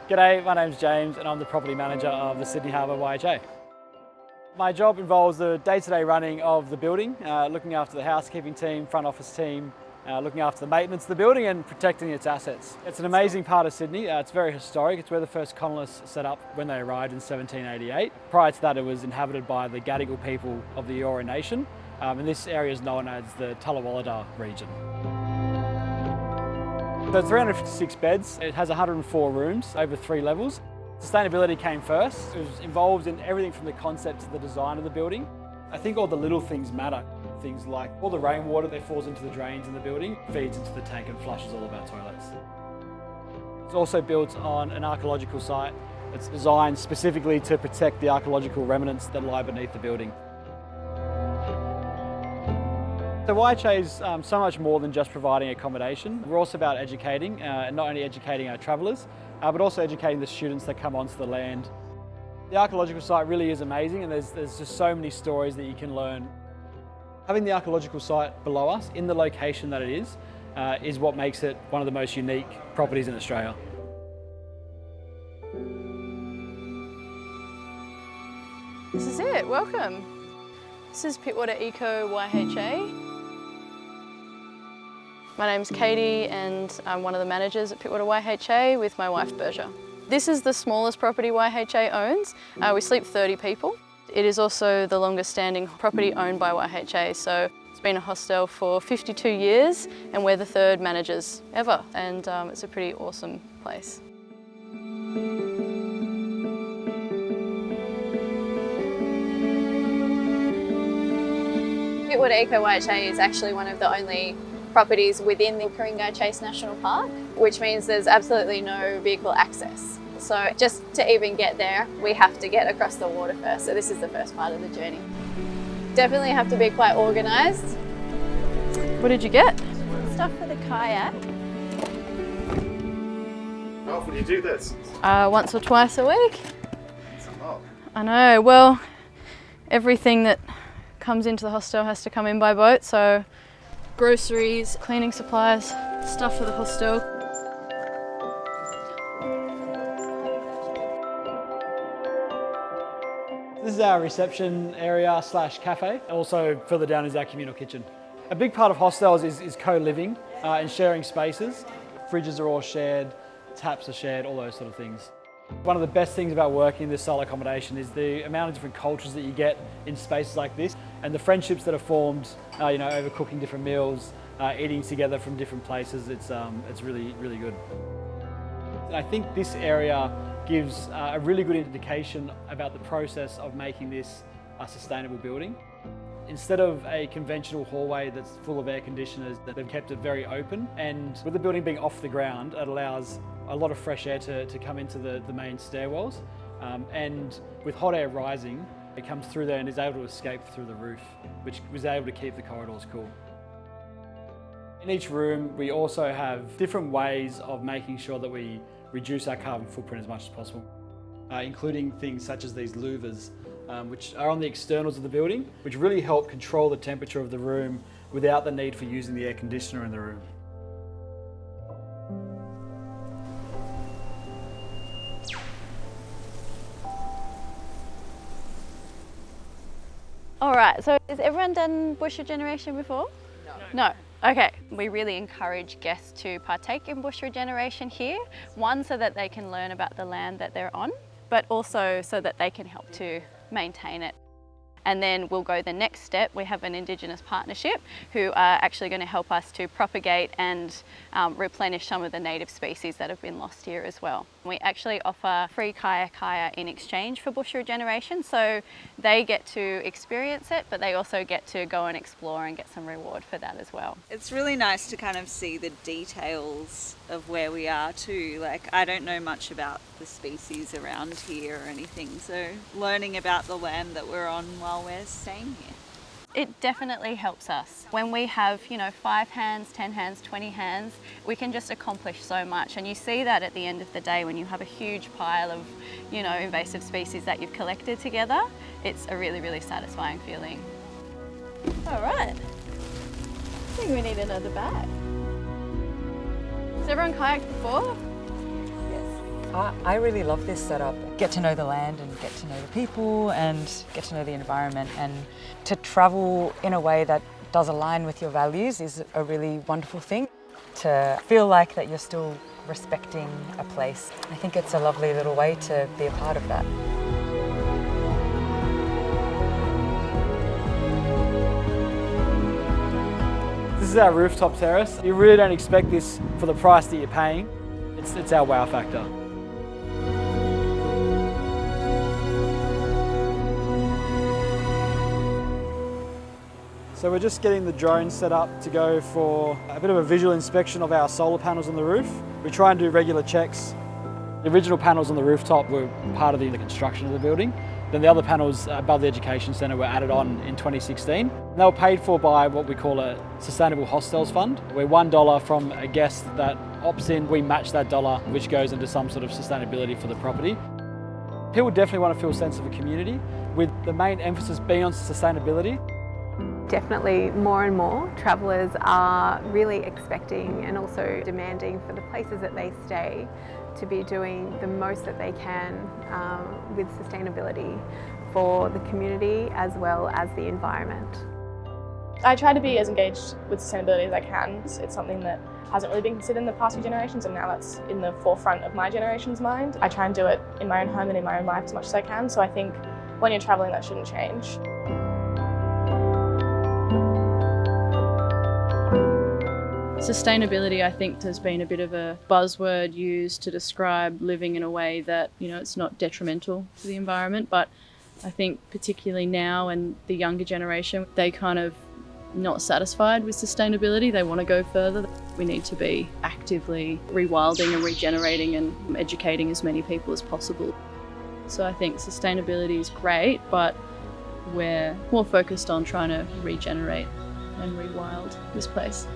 G'day, my name's James and I'm the property manager of the Sydney Harbour YHA. My job involves the day-to-day running of the building, looking after the housekeeping team, front office team, looking after the maintenance of the building and protecting its assets. It's an amazing part of Sydney. It's very historic. It's where the first colonists set up when they arrived in 1788. Prior to that, it was inhabited by the Gadigal people of the Eora Nation, and this area is known as the Tullawallada region. So it's 356 beds. It has 104 rooms over 3 levels. Sustainability came first. It was involved in everything from the concept to the design of the building. I think all the little things matter. Things like all the rainwater that falls into the drains in the building feeds into the tank and flushes all of our toilets. It's also built on an archaeological site. It's designed specifically to protect the archaeological remnants that lie beneath the building. The YHA is so much more than just providing accommodation. We're also about educating, and not only educating our travellers, but also educating the students that come onto the land. The archaeological site really is amazing, and there's just so many stories that you can learn. Having the archaeological site below us, in the location that it is what makes it one of the most unique properties in Australia. This is it, welcome. This is Pittwater Eco YHA. My name's Katie and I'm one of the managers at Pittwater YHA with my wife Berger. This is the smallest property YHA owns. We sleep 30 people. It is also the longest standing property owned by YHA, so it's been a hostel for 52 years and we're the 3rd managers ever, and it's a pretty awesome place. Pittwater Eco YHA is actually one of the only properties within the Ku-ring-gai Chase National Park, which means there's absolutely no vehicle access. So just to even get there, we have to get across the water first. So this is the first part of the journey. Definitely have to be quite organised. What did you get? Stuff for the kayak. How often do you do this? Once or twice a week. It's a lot. I know, well, everything that comes into the hostel has to come in by boat, so groceries, cleaning supplies, stuff for the hostel. This is our reception area / cafe. Also further down is our communal kitchen. A big part of hostels is co-living and sharing spaces. Fridges are all shared, taps are shared, all those sort of things. One of the best things about working in this style accommodation is the amount of different cultures that you get in spaces like this, and the friendships that are formed, over cooking different meals, eating together from different places. It's really, really good. And I think this area gives a really good indication about the process of making this a sustainable building. Instead of a conventional hallway that's full of air conditioners, they've kept it very open, and with the building being off the ground, it allows a lot of fresh air to come into the main stairwells, and with hot air rising, it comes through there and is able to escape through the roof, which was able to keep the corridors cool. In each room, we also have different ways of making sure that we reduce our carbon footprint as much as possible, including things such as these louvers, which are on the externals of the building, which really help control the temperature of the room without the need for using the air conditioner in the room. All right, so has everyone done bush regeneration before? No. Okay, we really encourage guests to partake in bush regeneration here. One, so that they can learn about the land that they're on, but also so that they can help to maintain it. And then we'll go the next step. We have an Indigenous partnership who are actually going to help us to propagate and replenish some of the native species that have been lost here as well. We actually offer free kayak hire in exchange for bush regeneration, so they get to experience it, but they also get to go and explore and get some reward for that as well. It's really nice to kind of see the details of where we are too. Like, I don't know much about the species around here or anything, so learning about the land that we're on while we're staying here. It definitely helps us. When we have, 5 hands, 10 hands, 20 hands, we can just accomplish so much. And you see that at the end of the day when you have a huge pile of, invasive species that you've collected together. It's a really, really satisfying feeling. All right. I think we need another bag. Has everyone kayaked before? Yes. I really love this setup. Get to know the land and get to know the people and get to know the environment, and to travel in a way that does align with your values is a really wonderful thing. To feel like that you're still respecting a place. I think it's a lovely little way to be a part of that. This is our rooftop terrace. You really don't expect this for the price that you're paying. It's our wow factor. So we're just getting the drone set up to go for a bit of a visual inspection of our solar panels on the roof. We try and do regular checks. The original panels on the rooftop were part of the construction of the building. Then the other panels above the Education Centre were added on in 2016. They were paid for by what we call a Sustainable Hostels Fund, where $1 from a guest that opts in, we match that dollar, which goes into some sort of sustainability for the property. People definitely want to feel a sense of a community, with the main emphasis being on sustainability. Definitely more and more travellers are really expecting and also demanding for the places that they stay to be doing the most that they can with sustainability for the community as well as the environment. I try to be as engaged with sustainability as I can. It's something that hasn't really been considered in the past few generations, and now that's in the forefront of my generation's mind. I try and do it in my own home and in my own life as much as I can, so I think when you're travelling that shouldn't change. Sustainability, I think, has been a bit of a buzzword used to describe living in a way that, it's not detrimental to the environment, but I think particularly now and the younger generation, they kind of not satisfied with sustainability. They want to go further. We need to be actively rewilding and regenerating and educating as many people as possible. So I think sustainability is great, but we're more focused on trying to regenerate and rewild this place.